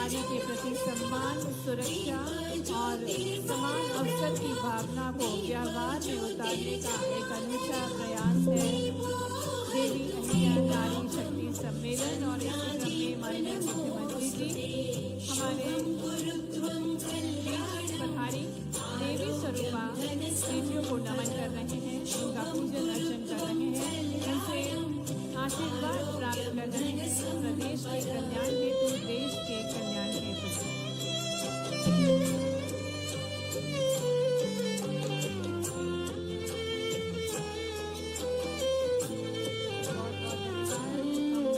नारी के प्रति सम्मान, सुरक्षा और समान अवसर की भावना को व्यवहार में उतारने का एक अनूठा प्रयास है। देवी अहिल्या नारी शक्ति सम्मेलन और इस क्रम में माननीय मुख्यमंत्री जी हमारे पधारी देवी स्वरूपा देवियों को नमन कर रहे हैं, उनका पूजन अर्चन कर रहे हैं, उनसे आशीर्वाद प्राप्त कर रहे हैं प्रदेश के कल्याण हेतु, देश के कल्याण हेतु।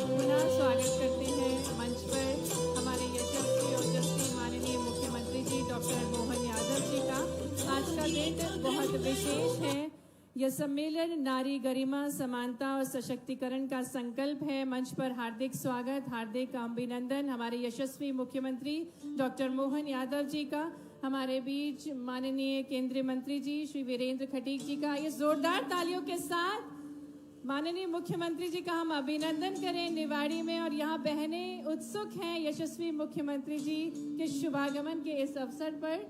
पुनः स्वागत करते हैं मंच पर हमारे यशस्वी और यशस्वी माननीय मुख्यमंत्री जी डॉक्टर मोहन यादव जी का। आज का दिन बहुत विशेष है। यह सम्मेलन नारी गरिमा, समानता और सशक्तिकरण का संकल्प है। मंच पर हार्दिक स्वागत, हार्दिक अभिनंदन हमारे यशस्वी मुख्यमंत्री डॉक्टर मोहन यादव जी का। हमारे बीच माननीय केंद्रीय मंत्री जी श्री वीरेंद्र खटीक जी का। ये जोरदार तालियों के साथ माननीय मुख्यमंत्री जी का हम अभिनंदन करें निवाड़ी में। और यहाँ बहनें उत्सुक हैं यशस्वी मुख्यमंत्री जी के शुभागमन के इस अवसर पर।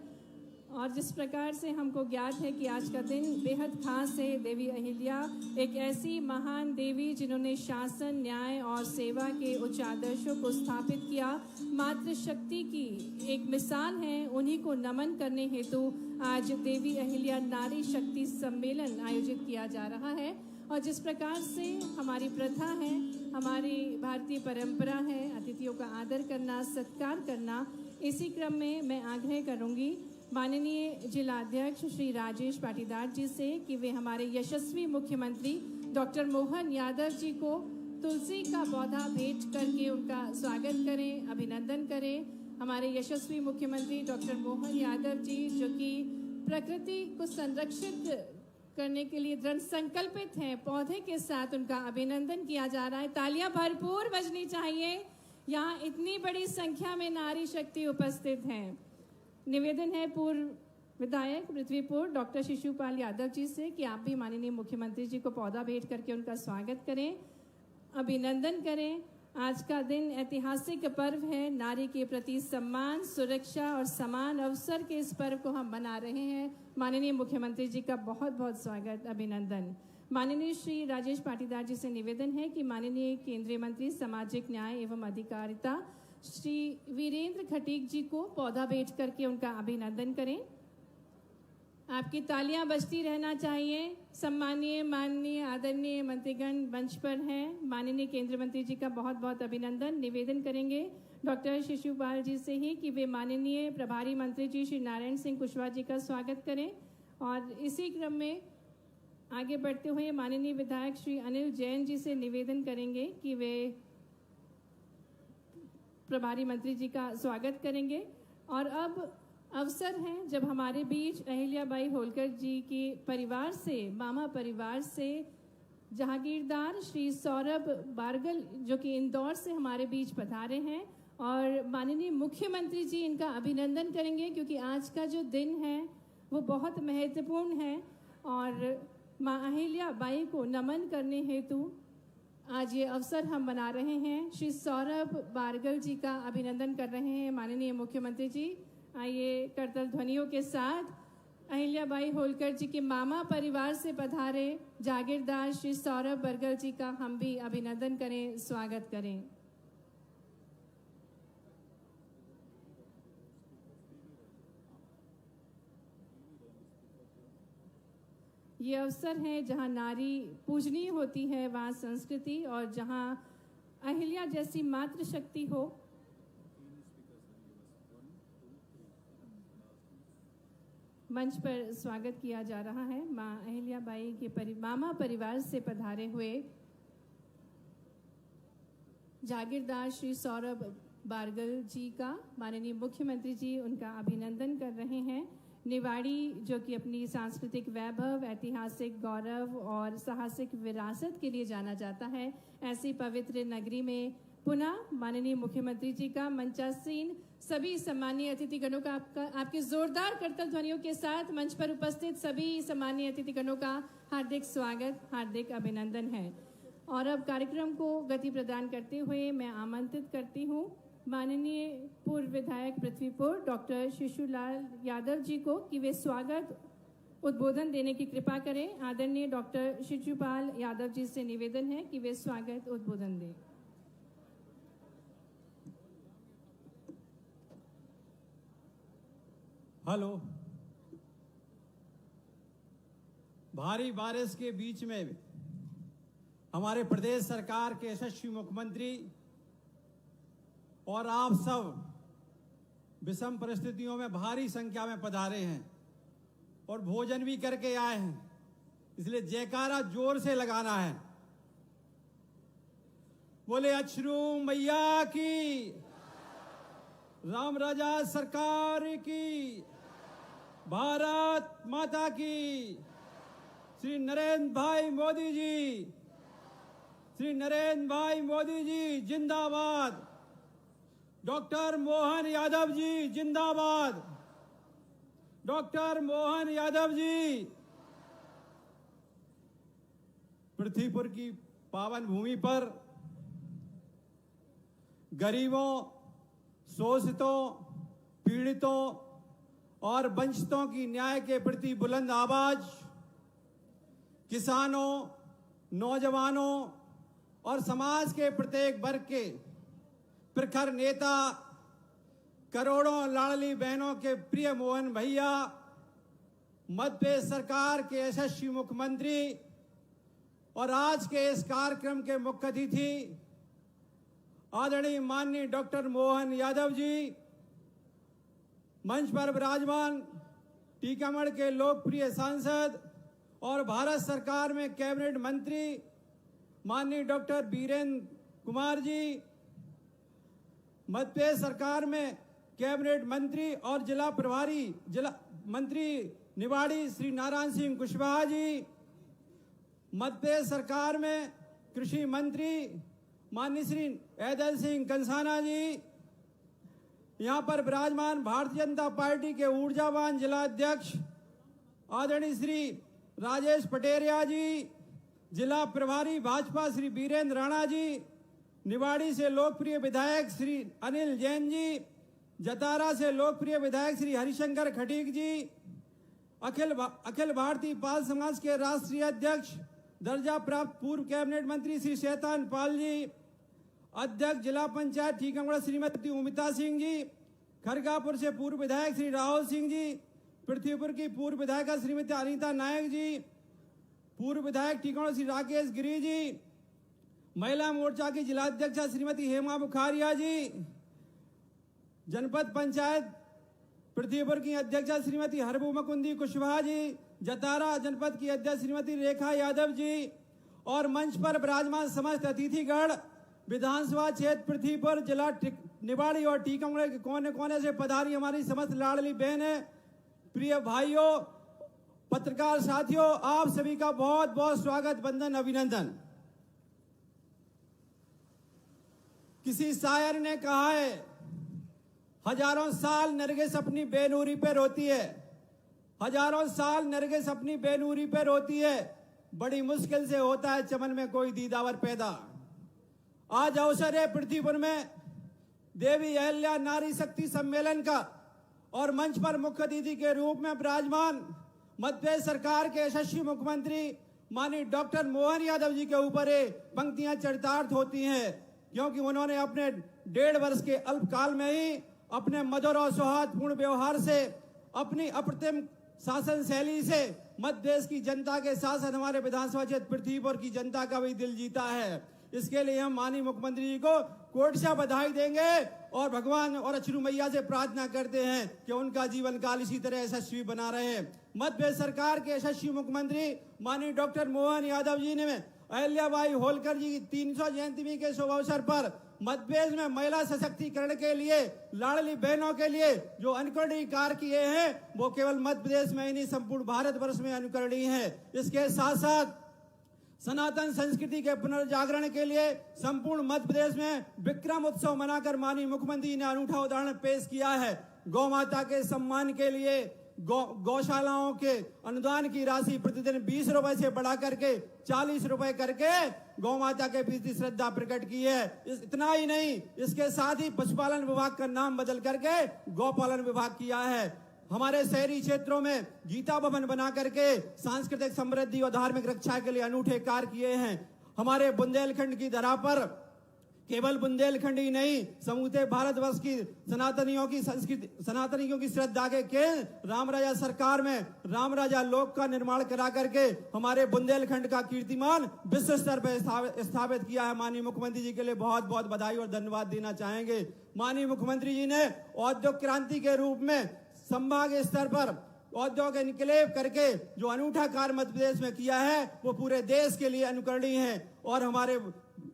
और जिस प्रकार से हमको ज्ञात है कि आज का दिन बेहद खास है। देवी अहिल्या एक ऐसी महान देवी जिन्होंने शासन, न्याय और सेवा के उच्च आदर्शों को स्थापित किया, मातृशक्ति की एक मिसाल है। उन्हीं को नमन करने हेतु आज देवी अहिल्या नारी शक्ति सम्मेलन आयोजित किया जा रहा है। और जिस प्रकार से हमारी प्रथा है, हमारी भारतीय परंपरा है अतिथियों का आदर करना, सत्कार करना, इसी क्रम में मैं आग्रह करूंगी माननीय जिलाध्यक्ष श्री राजेश पाटीदार जी से कि वे हमारे यशस्वी मुख्यमंत्री डॉक्टर मोहन यादव जी को तुलसी का पौधा भेंट करके उनका स्वागत करें, अभिनंदन करें। हमारे यशस्वी मुख्यमंत्री डॉक्टर मोहन यादव जी जो कि प्रकृति को संरक्षित करने के लिए दृढ़ संकल्पित हैं, पौधे के साथ उनका अभिनंदन किया जा रहा है। तालियां भरपूर बजनी चाहिए। यहाँ इतनी बड़ी संख्या में नारी शक्ति उपस्थित हैं। निवेदन है पूर्व विधायक पृथ्वीपुर डॉक्टर शिशुपाल यादव जी से कि आप भी माननीय मुख्यमंत्री जी को पौधा भेंट करके उनका स्वागत करें, अभिनंदन करें। आज का दिन ऐतिहासिक पर्व है। नारी के प्रति सम्मान, सुरक्षा और समान अवसर के इस पर्व को हम मना रहे हैं। माननीय मुख्यमंत्री जी का बहुत बहुत स्वागत, अभिनंदन। माननीय श्री राजेश पाटीदार जी से निवेदन है कि माननीय केंद्रीय मंत्री सामाजिक न्याय एवं अधिकारिता श्री वीरेंद्र खटीक जी को पौधा भेंट करके उनका अभिनंदन करें। आपकी तालियां बजती रहना चाहिए। सम्मानीय, माननीय, आदरणीय मंत्रीगण मंच पर हैं। माननीय केंद्रीय मंत्री जी का बहुत बहुत अभिनंदन। निवेदन करेंगे डॉक्टर शिशुपाल जी से ही कि वे माननीय प्रभारी मंत्री जी श्री नारायण सिंह कुशवाहा जी का स्वागत करें। और इसी क्रम में आगे बढ़ते हुए माननीय विधायक श्री अनिल जैन जी से निवेदन करेंगे कि वे प्रभारी मंत्री जी का स्वागत करेंगे। और अब अवसर है जब हमारे बीच अहिल्याबाई होलकर जी के परिवार से, मामा परिवार से जहांगीरदार श्री सौरभ बारगल जो कि इंदौर से हमारे बीच पधारे हैं। और माननीय मुख्यमंत्री जी इनका अभिनंदन करेंगे क्योंकि आज का जो दिन है वो बहुत महत्वपूर्ण है। और माँ अहिल्याबाई को नमन करने हेतु आज ये अवसर हम मना रहे हैं। श्री सौरभ बारगल जी का अभिनंदन कर रहे हैं माननीय मुख्यमंत्री जी। आइए करतल ध्वनियों के साथ अहिल्याबाई होलकर जी के मामा परिवार से पधारे जागीरदार श्री सौरभ बारगल जी का हम भी अभिनंदन करें, स्वागत करें। ये अवसर है जहां नारी पूजनीय होती है, वहां संस्कृति, और जहां अहिल्या जैसी मातृशक्ति हो। मंच पर स्वागत किया जा रहा है मां अहिल्याबाई के मामा परिवार से पधारे हुए जागीरदार श्री सौरभ बारगल जी का। माननीय मुख्यमंत्री जी उनका अभिनंदन कर रहे हैं। निवाड़ी जो कि अपनी सांस्कृतिक वैभव, ऐतिहासिक गौरव और साहसिक विरासत के लिए जाना जाता है, ऐसी पवित्र नगरी में पुनः माननीय मुख्यमंत्री जी का मंचासीन सभी सम्मानीय अतिथिगणों का आपके जोरदार करतल ध्वनियों के साथ मंच पर उपस्थित सभी सम्मानीय अतिथिगणों का हार्दिक स्वागत, हार्दिक अभिनंदन है। और अब कार्यक्रम को गति प्रदान करते हुए मैं आमंत्रित करती हूँ माननीय पूर्व विधायक पृथ्वीपुर डॉक्टर शिशुलाल यादव जी को कि वे स्वागत उद्बोधन देने की कृपा करें। आदरणीय डॉक्टर शिशुपाल यादव जी से निवेदन है कि वे स्वागत उद्बोधन दें। हेलो। भारी बारिश के बीच में हमारे प्रदेश सरकार के यशस्वी मुख्यमंत्री और आप सब विषम परिस्थितियों में भारी संख्या में पधारे हैं और भोजन भी करके आए हैं, इसलिए जयकारा जोर से लगाना है। बोले अछरू मैया की, राम राजा सरकार की, भारत माता की, श्री नरेंद्र भाई मोदी जी, श्री नरेंद्र भाई मोदी जी जिंदाबाद, डॉक्टर मोहन यादव जी जिंदाबाद, डॉक्टर मोहन यादव जी। पृथ्वीपुर की पावन भूमि पर गरीबों, शोषितों, पीड़ितों और वंचितों की न्याय के प्रति बुलंद आवाज, किसानों, नौजवानों और समाज के प्रत्येक वर्ग के प्रखर नेता, करोड़ों लाडली बहनों के प्रिय मोहन भैया, मध्य प्रदेश सरकार के यशस्वी मुख्यमंत्री और आज के इस कार्यक्रम के मुख्य अतिथि आदरणीय माननीय डॉक्टर मोहन यादव जी, मंच पर विराजमान टीकमगढ़ के लोकप्रिय सांसद और भारत सरकार में कैबिनेट मंत्री माननीय डॉक्टर वीरेंद्र कुमार जी, मध्य प्रदेश सरकार में कैबिनेट मंत्री और जिला प्रभारी जिला मंत्री निवाड़ी श्री नारायण सिंह कुशवाहा जी, मध्य प्रदेश सरकार में कृषि मंत्री माननीय श्री ऐदल सिंह कंसाना जी, यहाँ पर विराजमान भारतीय जनता पार्टी के ऊर्जावान जिला अध्यक्ष आदरणीय श्री राजेश पटेरिया जी, जिला प्रभारी भाजपा श्री वीरेंद्र राणा जी, निवाड़ी से लोकप्रिय विधायक श्री अनिल जैन जी, जतारा से लोकप्रिय विधायक श्री हरिशंकर खटीक जी, अखिल भारतीय पाल समाज के राष्ट्रीय अध्यक्ष दर्जा प्राप्त पूर्व कैबिनेट मंत्री श्री शैतान पाल जी, अध्यक्ष जिला पंचायत टीकमगढ़ श्रीमती उमिता सिंह जी, खरगापुर से पूर्व विधायक श्री राहुल सिंह जी, पृथ्वीपुर की पूर्व विधायिका श्रीमती अनीता नायक जी, पूर्व विधायक टीकमगढ़ श्री राकेश गिरी जी, महिला मोर्चा की जिलाध्यक्षा श्रीमती हेमा बुखारिया जी, जनपद पंचायत पृथ्वीपुर की अध्यक्षा श्रीमती हरबू मुकुंदी कुशवाहा जी, जतारा जनपद की अध्यक्ष श्रीमती रेखा यादव जी और मंच पर विराजमान समस्त अतिथिगण, विधानसभा क्षेत्र पृथ्वीपुर, जिला निवाड़ी और टीकमगढ़ के कोने कोने से पधारी हमारी समस्त लाडली बहनें, प्रिय भाइयों, पत्रकार साथियों, आप सभी का बहुत बहुत स्वागत, वंदन, अभिनंदन। किसी शायर ने कहा है, हजारों साल नरगिस अपनी बेनूरी पे रोती है, हजारों साल नरगिस अपनी बेनूरी पे रोती है, बड़ी मुश्किल से होता है चमन में कोई दीदावर पैदा। आज अवसर है पृथ्वीपुर में देवी अहिल्या नारी शक्ति सम्मेलन का और मंच पर मुख्य अतिथि के रूप में विराजमान मध्य प्रदेश सरकार के यशस्वी मुख्यमंत्री माननीय डॉक्टर मोहन यादव जी के ऊपर ये पंक्तियां चरितार्थ होती हैं, क्योंकि उन्होंने अपने 1.5 वर्ष के अल्पकाल में ही अपने मधुर और सौहार्दपूर्ण व्यवहार से, अपनी अप्रतिम शासन शैली से मध्य प्रदेश की जनता के साथ साथ हमारे विधानसभा क्षेत्र पृथ्वीपुर की जनता का भी दिल जीता है। इसके लिए हम माननीय मुख्यमंत्री जी को कोटि बधाई देंगे और भगवान और अछरू मैया से प्रार्थना करते हैं कि उनका जीवन काल इसी तरह यशस्वी बना रहे। मध्य प्रदेश सरकार के यशस्वी मुख्यमंत्री माननीय डॉक्टर मोहन यादव जी ने अहिल्याबाई होलकर जी की 300 जयंती के शुभ अवसर पर मध्य प्रदेश में महिला सशक्तिकरण के लिए, लाडली बहनों के लिए जो अनुकरणीय कार्य किए हैं वो केवल मध्य प्रदेश में ही नहीं संपूर्ण भारतवर्ष में अनुकरणीय है। इसके साथ साथ सनातन संस्कृति के पुनर्जागरण के लिए संपूर्ण मध्य प्रदेश में विक्रम उत्सव मनाकर माननीय मुख्यमंत्री ने अनूठा उदाहरण पेश किया है। गौ माता के सम्मान के लिए, गौशालाओं के अनुदान की राशि प्रतिदिन 20 रुपए से बढ़ा करके 40 रुपए करके गौ माता के प्रति श्रद्धा प्रकट की है। इतना ही नहीं, इसके साथ ही पशुपालन विभाग का नाम बदल करके गौपालन विभाग किया है। हमारे शहरी क्षेत्रों में गीता भवन बना करके सांस्कृतिक समृद्धि और धार्मिक रक्षा के लिए अनूठे कार्य किए हैं। हमारे बुंदेलखंड की धरा पर केवल बुंदेलखंड ही नहीं, समूचे भारतवर्ष की सनातनियों की संस्कृति, सनातनियों की श्रद्धा के केंद्र राम राजा सरकार में राम राजा लोक का निर्माण करा करके हमारे बुंदेलखंड का कीर्तिमान विश्व स्तर पर स्थापित किया है। माननीय मुख्यमंत्री जी के लिए बहुत बहुत बधाई और धन्यवाद देना चाहेंगे। माननीय मुख्यमंत्री जी ने औद्योगिक क्रांति के रूप में संभाग स्तर पर औद्योगिक इनकलेव करके जो अनूठा कार्य मध्य प्रदेश में किया है वो पूरे देश के लिए अनुकरणीय है और हमारे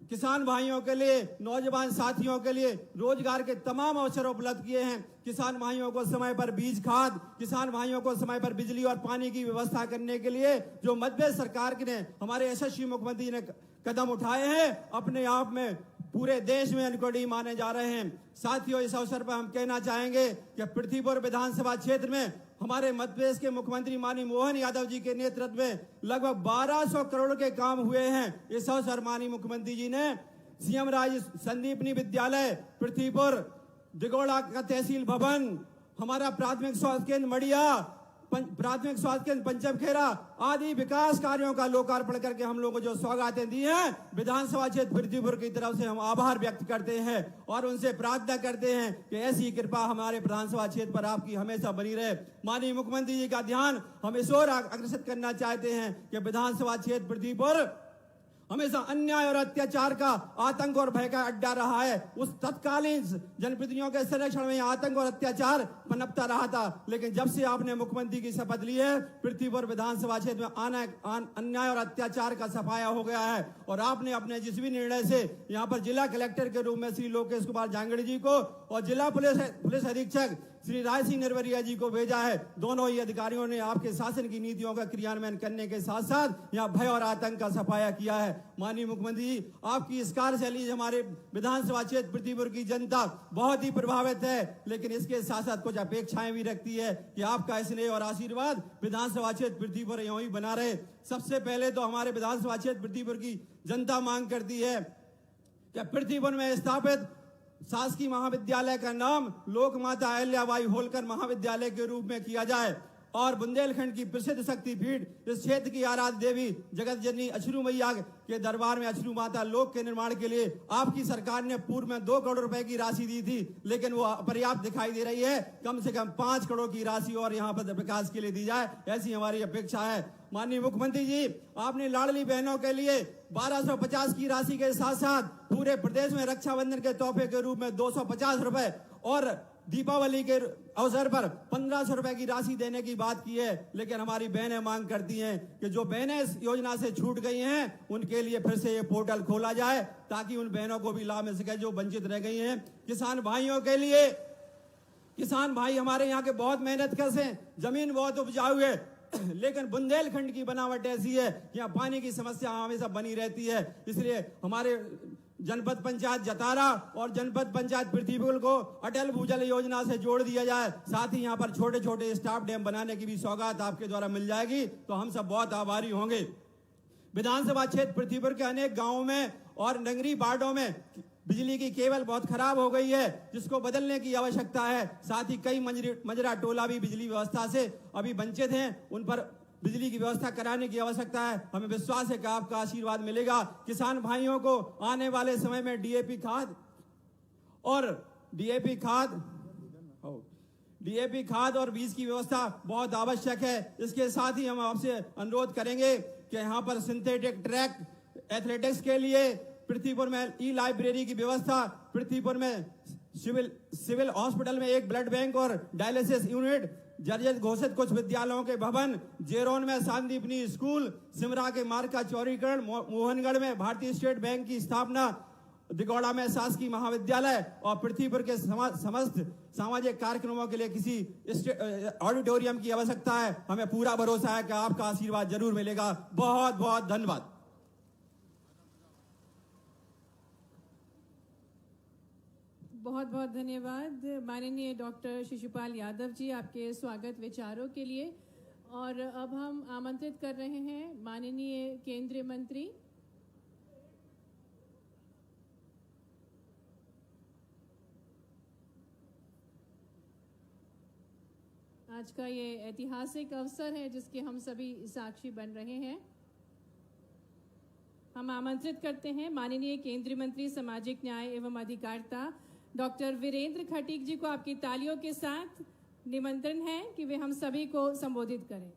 किसान भाइयों के लिए, नौजवान साथियों के लिए रोजगार के तमाम अवसर उपलब्ध किए हैं। किसान भाइयों को समय पर बीज खाद, किसान भाइयों को समय पर बिजली और पानी की व्यवस्था करने के लिए जो मध्य प्रदेश सरकार ने, हमारे यशस्वी मुख्यमंत्री ने कदम उठाए हैं, अपने आप में पूरे देश में अनुकरणीय माने जा रहे हैं। साथियों, इस अवसर पर हम कहना चाहेंगे कि पृथ्वीपुर विधानसभा क्षेत्र में हमारे मध्य प्रदेश के मुख्यमंत्री माननीय मोहन यादव जी के नेतृत्व में लगभग 1200 करोड़ के काम हुए हैं। इस अवसर माननीय मुख्यमंत्री जी ने सीएम राज संदीपनी विद्यालय पृथ्वीपुर, दिगोड़ा का तहसील भवन, हमारा प्राथमिक स्वास्थ्य केंद्र मड़िया, प्राथमिक स्वास्थ्य केंद्र पंचमखेरा आदि विकास कार्यों का लोकार्पण करके हम लोगों को जो सौगातें दी हैं, विधानसभा क्षेत्र पृथ्वीपुर की तरफ से हम आभार व्यक्त करते हैं और उनसे प्रार्थना करते हैं कि ऐसी कृपा हमारे विधानसभा क्षेत्र पर आपकी हमेशा बनी रहे। माननीय मुख्यमंत्री जी का ध्यान हम इस ओर आकर्षित करना चाहते हैं कि विधानसभा क्षेत्र पृथ्वीपुर हमेशा अन्याय और अत्याचार का, आतंक और भय का अड्डा रहा है। उस तत्कालीन जनप्रतिनिधियों के संरक्षण में आतंक और अत्याचार पनपता रहा था, लेकिन जब से आपने मुख्यमंत्री की शपथ ली है, पृथ्वीपुर विधानसभा क्षेत्र में अन्याय और अत्याचार का सफाया हो गया है और आपने अपने जिस भी निर्णय से यहाँ पर जिला कलेक्टर के रूप में श्री लोकेश कुमार जांगड़ी जी को और जिला पुलिस अधीक्षक श्री राय सिंह नरवरिया जी को भेजा है। दोनों ही अधिकारियों ने आपके शासन की नीतियों का क्रियान्वयन करने के साथ साथ यहाँ भय और आतंक का सफाया किया है। माननीय मुख्यमंत्री जी, आपकी इस कार्यशैली से हमारे विधानसभा क्षेत्र पृथ्वीपुर की जनता बहुत ही प्रभावित है, लेकिन इसके साथ साथ कुछ अपेक्षाएं भी रखती है कि आपका स्नेह और आशीर्वाद विधानसभा क्षेत्र पृथ्वीपुर यूं ही बना रहे। सबसे पहले तो हमारे विधानसभा क्षेत्र पृथ्वीपुर की जनता मांग करती है कि पृथ्वीपुर में स्थापित शासकीय महाविद्यालय का नाम लोक माता अहिल्याबाई होलकर महाविद्यालय के रूप में किया जाए और बुंदेलखंड की प्रसिद्ध शक्तिपीठ इस क्षेत्र की आराध्य देवी जगत जननी अछरू मैया के दरबार में अछरू माता लोक के निर्माण के लिए आपकी सरकार ने पूर्व में 2 करोड़ रुपए की राशि दी थी, लेकिन वो अपर्याप्त दिखाई दे रही है। कम से कम 5 करोड़ की राशि और यहाँ पर विकास के लिए दी जाए, ऐसी हमारी अपेक्षा है। माननीय मुख्यमंत्री जी, आपने लाडली बहनों के लिए 1250 की राशि के साथ साथ पूरे प्रदेश में रक्षाबंधन के तोहफे के रूप में 250 रुपए और दीपावली के अवसर पर 1500 रुपए की राशि देने की बात की है, लेकिन हमारी बहनें मांग करती हैं कि जो बहनें इस योजना से छूट गई हैं उनके लिए फिर से ये पोर्टल खोला जाए ताकि उन बहनों को भी लाभ मिल सके जो वंचित रह गई हैं। किसान भाइयों के लिए, किसान भाई हमारे यहाँ के बहुत मेहनत कश हैं, जमीन बहुत उपजाऊ है, लेकिन बुंदेलखंड की बनावट ऐसी है कि यहाँ पानी की समस्या हमेशा बनी रहती है। इसलिए हमारे जनपद पंचायत जतारा और जनपद पंचायत पृथ्वीपुर को अटल भूजल योजना से जोड़ दिया जाए। साथ ही यहाँ पर छोटे छोटे स्टाफ डैम बनाने की भी सौगात आपके द्वारा मिल जाएगी, तो हम सब बहुत आभारी होंगे। विधानसभा क्षेत्र पृथ्वीपुर के अनेक गांवों में और नगरीय वार्डों में बिजली की केबल बहुत खराब हो गई है, जिसको बदलने की आवश्यकता है। साथ ही कई मजरा टोला भी बिजली व्यवस्था से अभी वंचित हैं, उन पर बिजली की व्यवस्था कराने की आवश्यकता है। हमें विश्वास है कि आपका आशीर्वाद मिलेगा। किसान भाइयों को आने वाले समय में डीएपी खाद और बीज की व्यवस्था बहुत आवश्यक है। इसके साथ ही हम आपसे अनुरोध करेंगे कि यहाँ पर सिंथेटिक ट्रैक एथलेटिक्स के लिए पृथ्वीपुर में ई लाइब्रेरी की व्यवस्था, पृथ्वीपुर में सिविल हॉस्पिटल में एक ब्लड बैंक और डायलिसिस यूनिट, जर्जर घोषित कुछ विद्यालयों के भवन, जेरोन में सांदीपनी स्कूल, सिमरा के मार्ग का चौड़ीकरण, मोहनगढ़ में भारतीय स्टेट बैंक की स्थापना, दिगौड़ा में शासकीय महाविद्यालय और पृथ्वीपुर के समस्त सामाजिक कार्यक्रमों के लिए किसी ऑडिटोरियम की आवश्यकता है। हमें पूरा भरोसा है कि आपका आशीर्वाद जरूर मिलेगा। बहुत बहुत धन्यवाद। बहुत बहुत धन्यवाद माननीय डॉक्टर शिशुपाल यादव जी आपके स्वागत विचारों के लिए। और अब हम आमंत्रित कर रहे हैं माननीय केंद्रीय मंत्री आज का ये ऐतिहासिक अवसर है जिसके हम सभी साक्षी बन रहे हैं। हम आमंत्रित करते हैं माननीय केंद्रीय मंत्री सामाजिक न्याय एवं अधिकारिता डॉक्टर वीरेंद्र खटीक जी को आपकी तालियों के साथ निमंत्रण है कि वे हम सभी को संबोधित करें।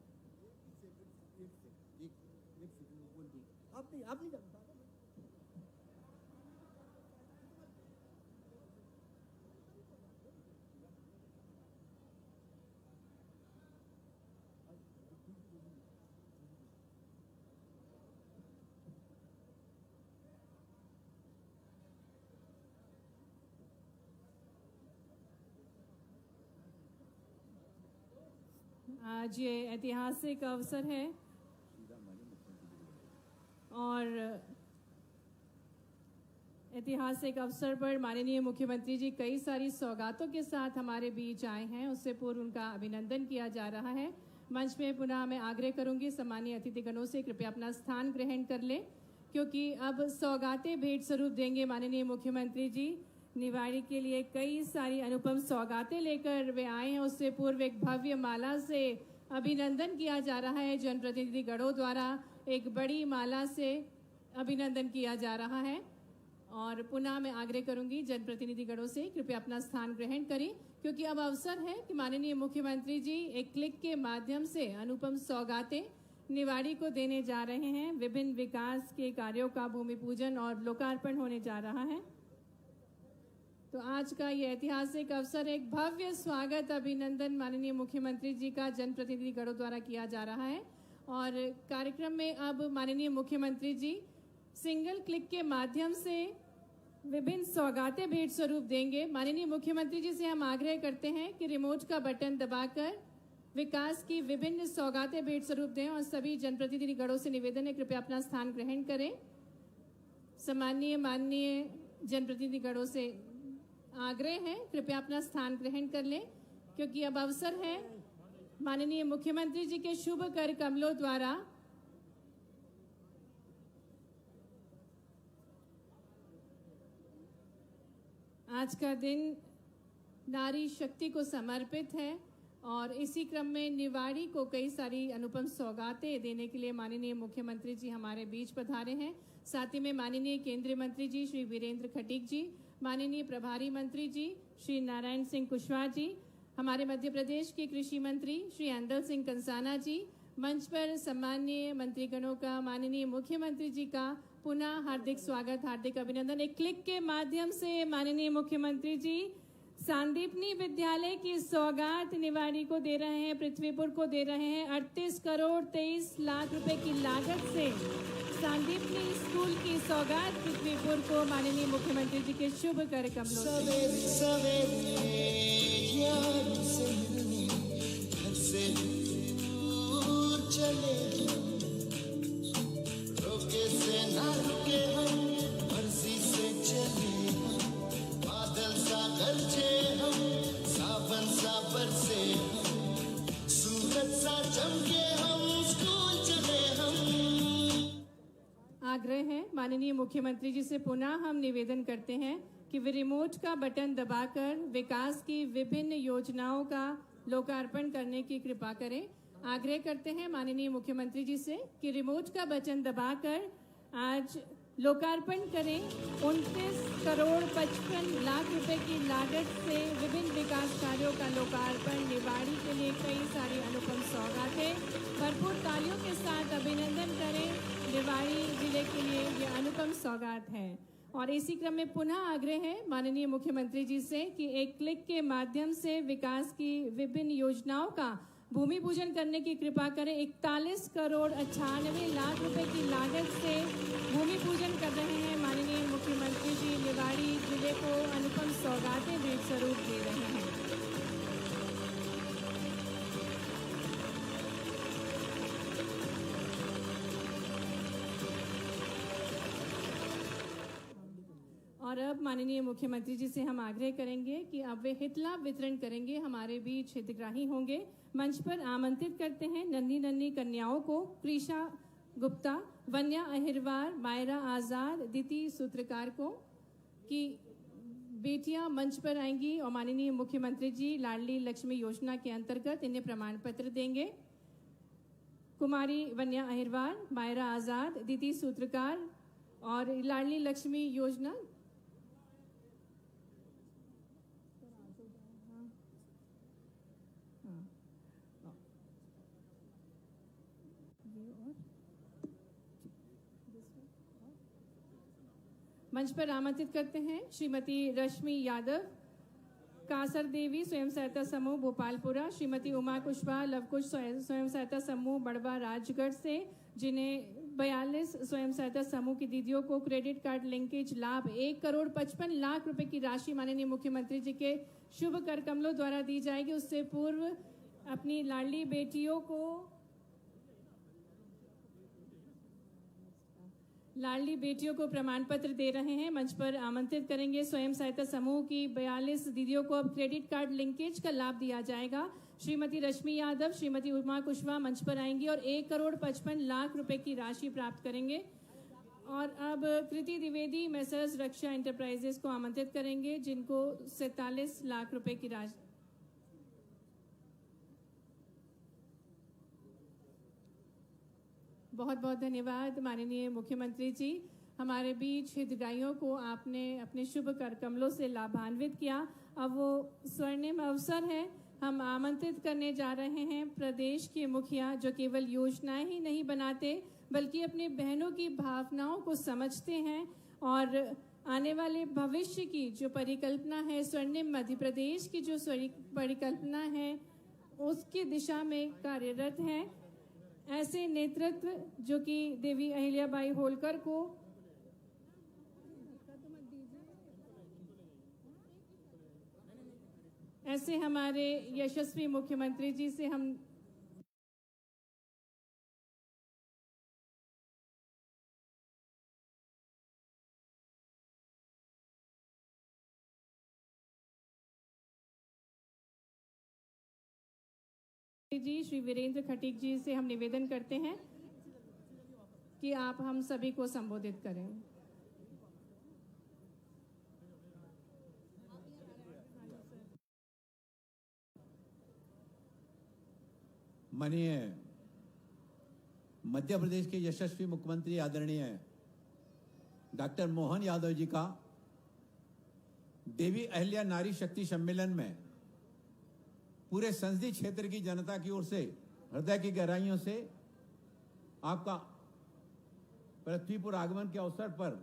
आज ये ऐतिहासिक अवसर है और ऐतिहासिक अवसर पर माननीय मुख्यमंत्री जी कई सारी सौगातों के साथ हमारे बीच आए हैं। उससे पूर्व उनका अभिनंदन किया जा रहा है। मंच में पुनः मैं आग्रह करूंगी सम्मानीय अतिथिगणों से कृपया अपना स्थान ग्रहण कर लें, क्योंकि अब सौगातें भेंट स्वरूप देंगे माननीय मुख्यमंत्री जी। निवाड़ी के लिए कई सारी अनुपम सौगातें लेकर वे आए हैं। उससे पूर्व एक भव्य माला से अभिनंदन किया जा रहा है। जनप्रतिनिधि गणों द्वारा एक बड़ी माला से अभिनंदन किया जा रहा है। और पुनः मैं आग्रह करूंगी जनप्रतिनिधि गणों से कृपया अपना स्थान ग्रहण करें, क्योंकि अब अवसर है कि माननीय मुख्यमंत्री जी एक क्लिक के माध्यम से अनुपम सौगातें निवाड़ी को देने जा रहे हैं। विभिन्न विकास के कार्यों का भूमि पूजन और लोकार्पण होने जा रहा है। तो आज का ये ऐतिहासिक अवसर एक भव्य स्वागत अभिनंदन माननीय मुख्यमंत्री जी का जनप्रतिनिधि गणों द्वारा किया जा रहा है। और कार्यक्रम में अब माननीय मुख्यमंत्री जी सिंगल क्लिक के माध्यम से विभिन्न सौगातें भेंट स्वरूप देंगे। माननीय मुख्यमंत्री जी से हम आग्रह करते हैं कि रिमोट का बटन दबाकर विकास की विभिन्न सौगातें भेंट स्वरूप दें। और सभी जनप्रतिनिधि गणों से निवेदन है कृपया अपना स्थान ग्रहण करें। सम्माननीय माननीय जनप्रतिनिधि गणों से आग्रह है कृपया अपना स्थान ग्रहण कर लें, क्योंकि अब अवसर है माननीय मुख्यमंत्री जी के शुभ कर कमलों द्वारा आज का दिन नारी शक्ति को समर्पित है। और इसी क्रम में निवाड़ी को कई सारी अनुपम सौगातें देने के लिए माननीय मुख्यमंत्री जी हमारे बीच पधारे हैं। साथ ही में माननीय केंद्रीय मंत्री जी श्री वीरेंद्र खटीक जी, माननीय प्रभारी मंत्री जी श्री नारायण सिंह कुशवाहा जी, हमारे मध्य प्रदेश के कृषि मंत्री श्री अंदल सिंह कंसाना जी, मंच पर सम्माननीय मंत्रीगणों का माननीय मुख्यमंत्री जी का पुनः हार्दिक स्वागत, हार्दिक अभिनंदन। एक क्लिक के माध्यम से माननीय मुख्यमंत्री जी सांदीपनी विद्यालय की सौगात निवाड़ी को दे रहे हैं, पृथ्वीपुर को दे रहे हैं। 38 करोड़ 23 लाख रुपए की लागत से सांदीपनी स्कूल की सौगात पृथ्वीपुर को माननीय मुख्यमंत्री जी के शुभ कर कमलों आग्रह है माननीय मुख्यमंत्री जी से पुनः हम निवेदन करते हैं कि वे रिमोट का बटन दबाकर विकास की विभिन्न योजनाओं का लोकार्पण करने की कृपा करें। आग्रह करते हैं माननीय मुख्यमंत्री जी से कि रिमोट का बटन दबाकर आज लोकार्पण करें। 29 करोड़ 55 लाख रुपए की लागत से विभिन्न विकास कार्यों का लोकार्पण। निवाड़ी के लिए कई सारी अनुपम सौगातें। भरपूर तालियों के साथ अभिनंदन करें। निवाड़ी जिले के लिए ये अनुपम सौगात है। और इसी क्रम में पुनः आग्रह है माननीय मुख्यमंत्री जी से कि एक क्लिक के माध्यम से विकास की विभिन्न योजनाओं का भूमि पूजन करने की कृपा करें। 41 करोड़ 98 लाख रुपए की लागत से भूमि पूजन कर रहे हैं माननीय मुख्यमंत्री जी। निवाड़ी जिले को अनुपम सौगातें भेंट स्वरूप दे रहे हैं। और अब माननीय मुख्यमंत्री जी से हम आग्रह करेंगे कि अब वे हित लाभ वितरण करेंगे। हमारे बीच हितग्राही होंगे। मंच पर आमंत्रित करते हैं नन्ही नन्ही कन्याओं को। प्रीशा गुप्ता, वन्या अहिरवार, मायरा आज़ाद, दिति सूत्रकार को कि बेटियां मंच पर आएंगी और माननीय मुख्यमंत्री जी लाडली लक्ष्मी योजना के अंतर्गत इन्हें प्रमाण पत्र देंगे। कुमारी वन्या अहिरवार, मायरा आज़ाद, दिति सूत्रकार और लाडली लक्ष्मी योजना मंच पर आमंत्रित करते हैं श्रीमती रश्मि यादव, कासर देवी स्वयं सहायता समूह भोपालपुरा, श्रीमती उमा कुशवाहा लवकुश स्वयं सहायता समूह बड़वा राजगढ़ से, जिन्हें 42 स्वयं सहायता समूह की दीदियों को क्रेडिट कार्ड लिंकेज लाभ 1,55,00,000 रुपए की राशि माननीय मुख्यमंत्री जी के शुभ कर कमलों द्वारा दी जाएगी। उससे पूर्व अपनी लाडली बेटियों को प्रमाण पत्र दे रहे हैं। मंच पर आमंत्रित करेंगे। स्वयं सहायता समूह की 42 दीदियों को अब क्रेडिट कार्ड लिंकेज का लाभ दिया जाएगा। श्रीमती रश्मि यादव, श्रीमती उमा कुशवाहा मंच पर आएंगी और 1,55,00,000 रुपए की राशि प्राप्त करेंगे। और अब कृति द्विवेदी मैसर्स रक्षा एंटरप्राइजेस को आमंत्रित करेंगे, जिनको 47 लाख रुपए की राशि। बहुत बहुत धन्यवाद माननीय मुख्यमंत्री जी। हमारे बीच हितग्राहियों को आपने अपने शुभ कर कमलों से लाभान्वित किया। अब वो स्वर्णिम अवसर है। हम आमंत्रित करने जा रहे हैं प्रदेश के मुखिया, जो केवल योजनाएं ही नहीं बनाते बल्कि अपनी बहनों की भावनाओं को समझते हैं और आने वाले भविष्य की जो परिकल्पना है, स्वर्णिम मध्य प्रदेश की जो परिकल्पना है, उसकी दिशा में कार्यरत हैं। ऐसे नेतृत्व जो कि देवी अहिल्याबाई होलकर को ऐसे हमारे यशस्वी मुख्यमंत्री जी से हम जी श्री वीरेंद्र खटीक जी से हम निवेदन करते हैं कि आप हम सभी को संबोधित करें। माननीय मध्य प्रदेश के यशस्वी मुख्यमंत्री आदरणीय डॉक्टर मोहन यादव जी का देवी अहिल्या नारी शक्ति सम्मेलन में पूरे संसदीय क्षेत्र की जनता की ओर से हृदय की गहराइयों से आपका पृथ्वी पर आगमन के अवसर पर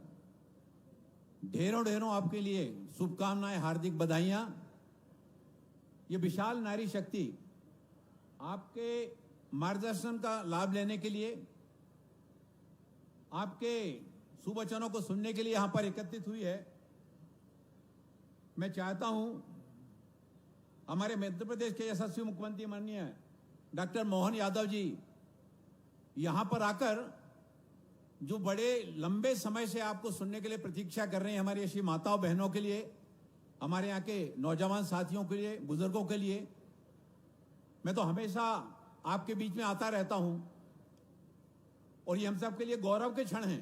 ढेरों ढेरों आपके लिए शुभकामनाएं, हार्दिक बधाइयां। ये विशाल नारी शक्ति आपके मार्गदर्शन का लाभ लेने के लिए, आपके सुवचनों को सुनने के लिए यहां पर एकत्रित हुई है। मैं चाहता हूं हमारे मध्य प्रदेश के यशस्वी मुख्यमंत्री माननीय डॉक्टर मोहन यादव जी यहां पर आकर जो बड़े लंबे समय से आपको सुनने के लिए प्रतीक्षा कर रहे हैं, हमारी ऐसी माताओं बहनों के लिए, हमारे यहाँ के नौजवान साथियों के लिए, बुजुर्गों के लिए, मैं तो हमेशा आपके बीच में आता रहता हूं और ये हम सब के लिए गौरव के क्षण हैं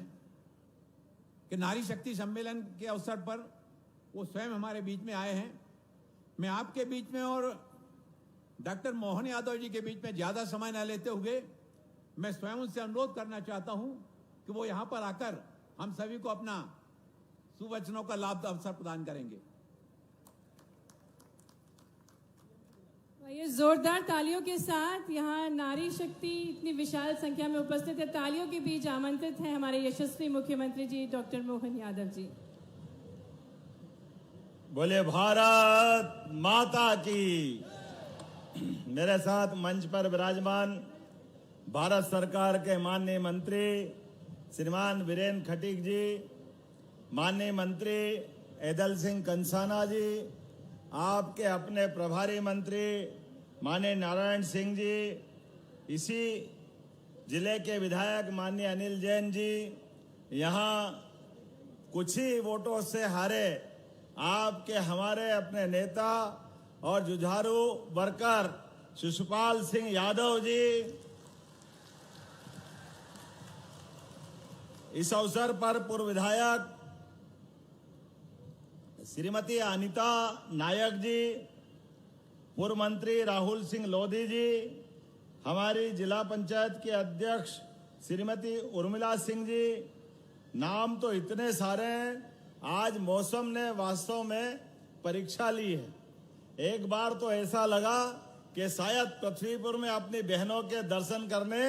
कि नारी शक्ति सम्मेलन के अवसर पर वो स्वयं हमारे बीच में आए हैं। मैं आपके बीच में और डॉक्टर मोहन यादव जी के बीच में ज्यादा समय न लेते हुए मैं स्वयं उनसे अनुरोध करना चाहता हूं कि वो यहां पर आकर हम सभी को अपना सुवचनों का लाभ अवसर प्रदान करेंगे। ये जोरदार तालियों के साथ यहाँ नारी शक्ति इतनी विशाल संख्या में उपस्थित है। तालियों के बीच आमंत्रित हैं हमारे यशस्वी मुख्यमंत्री जी डॉक्टर मोहन यादव जी। बोले भारत माता की। मेरे साथ मंच पर विराजमान भारत सरकार के माननीय मंत्री श्रीमान वीरेंद्र खटीक जी, माननीय मंत्री ऐदल सिंह कंसाना जी, आपके अपने प्रभारी मंत्री माननीय नारायण सिंह जी, इसी जिले के विधायक माननीय अनिल जैन जी, यहाँ कुछ ही वोटों से हारे आपके हमारे अपने नेता और जुझारू वर्कर शिशुपाल सिंह यादव जी इस अवसर पर पूर्व विधायक श्रीमती अनीता नायक जी, पूर्व मंत्री राहुल सिंह लोधी जी, हमारी जिला पंचायत के अध्यक्ष श्रीमती उर्मिला सिंह जी, नाम तो इतने सारे हैं। आज मौसम ने वास्तव में परीक्षा ली है। एक बार तो ऐसा लगा कि शायद पृथ्वीपुर में अपनी बहनों के दर्शन करने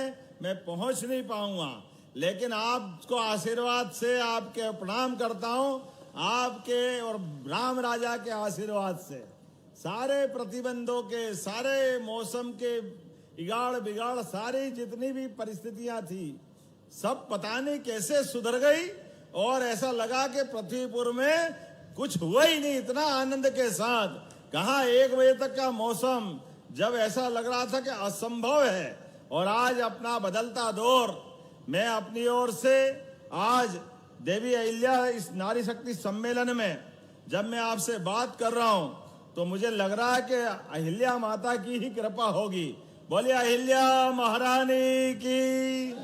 मैं पहुंच नहीं पाऊंगा, लेकिन आपको आशीर्वाद से आपके प्रणाम करता हूं, आपके और राम राजा के आशीर्वाद से सारे प्रतिबंधों के, सारे मौसम के इगाड़ बिगाड़, सारी जितनी भी परिस्थितियां थी सब पता नहीं कैसे सुधर गई और ऐसा लगा कि पृथ्वीपुर में कुछ हुआ ही नहीं। इतना आनंद के साथ कहा 1 बजे तक का मौसम जब ऐसा लग रहा था कि असंभव है, और आज अपना बदलता दौर मैं अपनी ओर से आज देवी अहिल्या इस नारी शक्ति सम्मेलन में जब मैं आपसे बात कर रहा हूं तो मुझे लग रहा है कि अहिल्या माता की ही कृपा होगी। बोलिए अहिल्या महारानी की।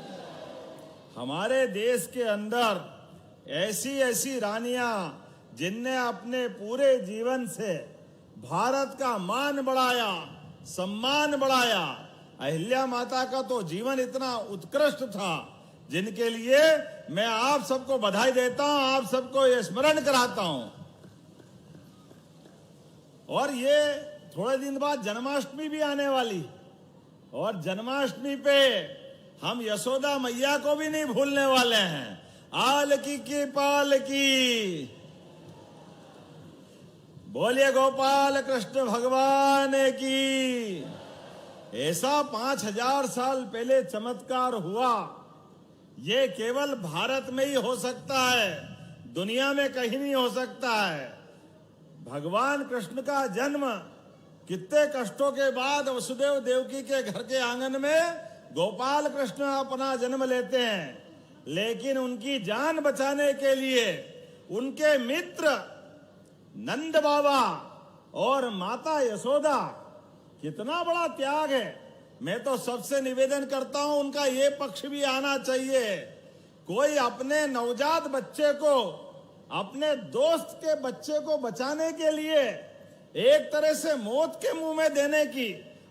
हमारे देश के अंदर ऐसी ऐसी रानियां जिनने अपने पूरे जीवन से भारत का मान बढ़ाया, सम्मान बढ़ाया। अहिल्या माता का तो जीवन इतना उत्कृष्ट था जिनके लिए मैं आप सबको बधाई देता हूं, आप सबको ये स्मरण कराता हूं। और ये थोड़े दिन बाद जन्माष्टमी भी आने वाली, और जन्माष्टमी पे हम यशोदा मैया को भी नहीं भूलने वाले हैं। आल की पाल की, बोलिए गोपाल कृष्ण भगवान की। ऐसा 5000 साल पहले चमत्कार हुआ, ये केवल भारत में ही हो सकता है, दुनिया में कहीं नहीं हो सकता है। भगवान कृष्ण का जन्म कितने कष्टों के बाद वसुदेव देवकी के घर के आंगन में गोपाल कृष्ण अपना जन्म लेते हैं, लेकिन उनकी जान बचाने के लिए उनके मित्र नंद बाबा और माता यशोदा, कितना बड़ा त्याग है। मैं तो सबसे निवेदन करता हूं उनका ये पक्ष भी आना चाहिए। कोई अपने नवजात बच्चे को, अपने दोस्त के बच्चे को बचाने के लिए एक तरह से मौत के मुंह में देने की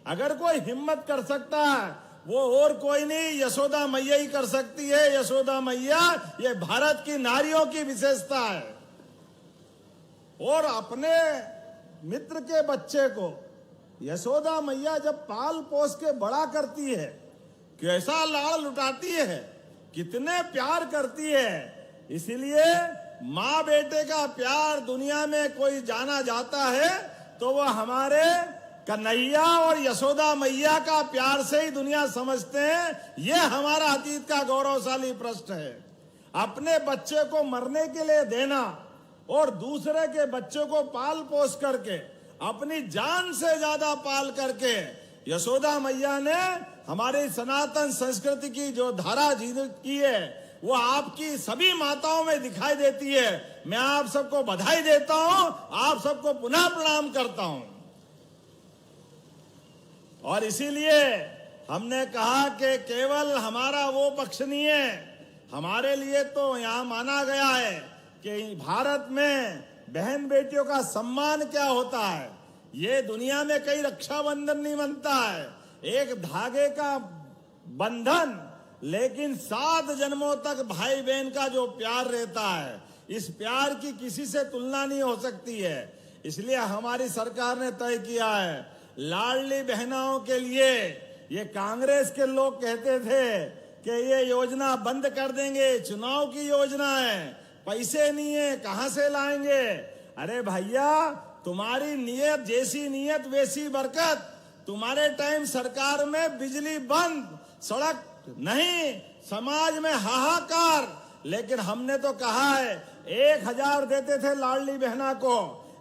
अगर कोई हिम्मत कर सकता है, वो और कोई नहीं, यशोदा मैया ही कर सकती है। यशोदा मैया ये भारत की नारियों की विशेषता है। और अपने मित्र के बच्चे को यशोदा मैया जब पाल पोस के बड़ा करती है, कैसा लाड़ लुटाती है, कितने प्यार करती है। इसीलिए माँ बेटे का प्यार दुनिया में कोई जाना जाता है तो वो हमारे कन्हैया और यशोदा मैया का प्यार से ही दुनिया समझते हैं। ये हमारा अतीत का गौरवशाली प्रश्न है। अपने बच्चे को मरने के लिए देना और दूसरे के बच्चे को पाल पोस करके, अपनी जान से ज्यादा पाल करके यशोदा मैया ने हमारी सनातन संस्कृति की जो धारा जीवित की है वो आपकी सभी माताओं में दिखाई देती है। मैं आप सबको बधाई देता हूं, आप सबको पुनः प्रणाम करता हूं। और इसीलिए हमने कहा कि केवल हमारा वो पक्ष नहीं है, हमारे लिए तो यहां माना गया है कि भारत में बहन बेटियों का सम्मान क्या होता है। ये दुनिया में कई रक्षाबंधन नहीं बनता है, एक धागे का बंधन, लेकिन 7 जन्मों तक भाई बहन का जो प्यार रहता है, इस प्यार की किसी से तुलना नहीं हो सकती है। इसलिए हमारी सरकार ने तय किया है लाडली बहनाओं के लिए। ये कांग्रेस के लोग कहते थे कि ये योजना बंद कर देंगे, चुनाव की योजना है, पैसे नहीं है, कहां से लाएंगे। अरे भैया, तुम्हारी नीयत जैसी नीयत वैसी बरकत। तुम्हारे टाइम सरकार में बिजली बंद, सड़क नहीं, समाज में हाहाकार, लेकिन हमने तो कहा है 1000 देते थे लाडली बहना को,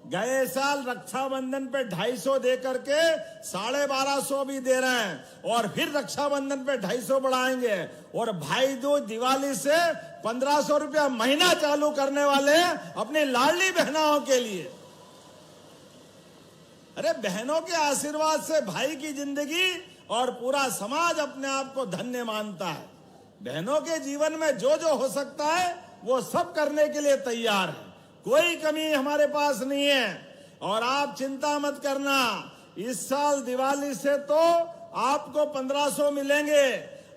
गए साल रक्षाबंधन पे 250 दे करके 1250 भी दे रहे हैं और फिर रक्षाबंधन पे 250 बढ़ाएंगे और भाई दूज दिवाली से 1500 रुपया महीना चालू करने वाले हैं अपनी लाडली बहनों के लिए। अरे बहनों के आशीर्वाद से भाई की जिंदगी और पूरा समाज अपने आप को धन्य मानता है। बहनों के जीवन में जो जो हो सकता है वो सब करने के लिए तैयार है, कोई कमी हमारे पास नहीं है। और आप चिंता मत करना, इस साल दिवाली से तो आपको 1500 मिलेंगे,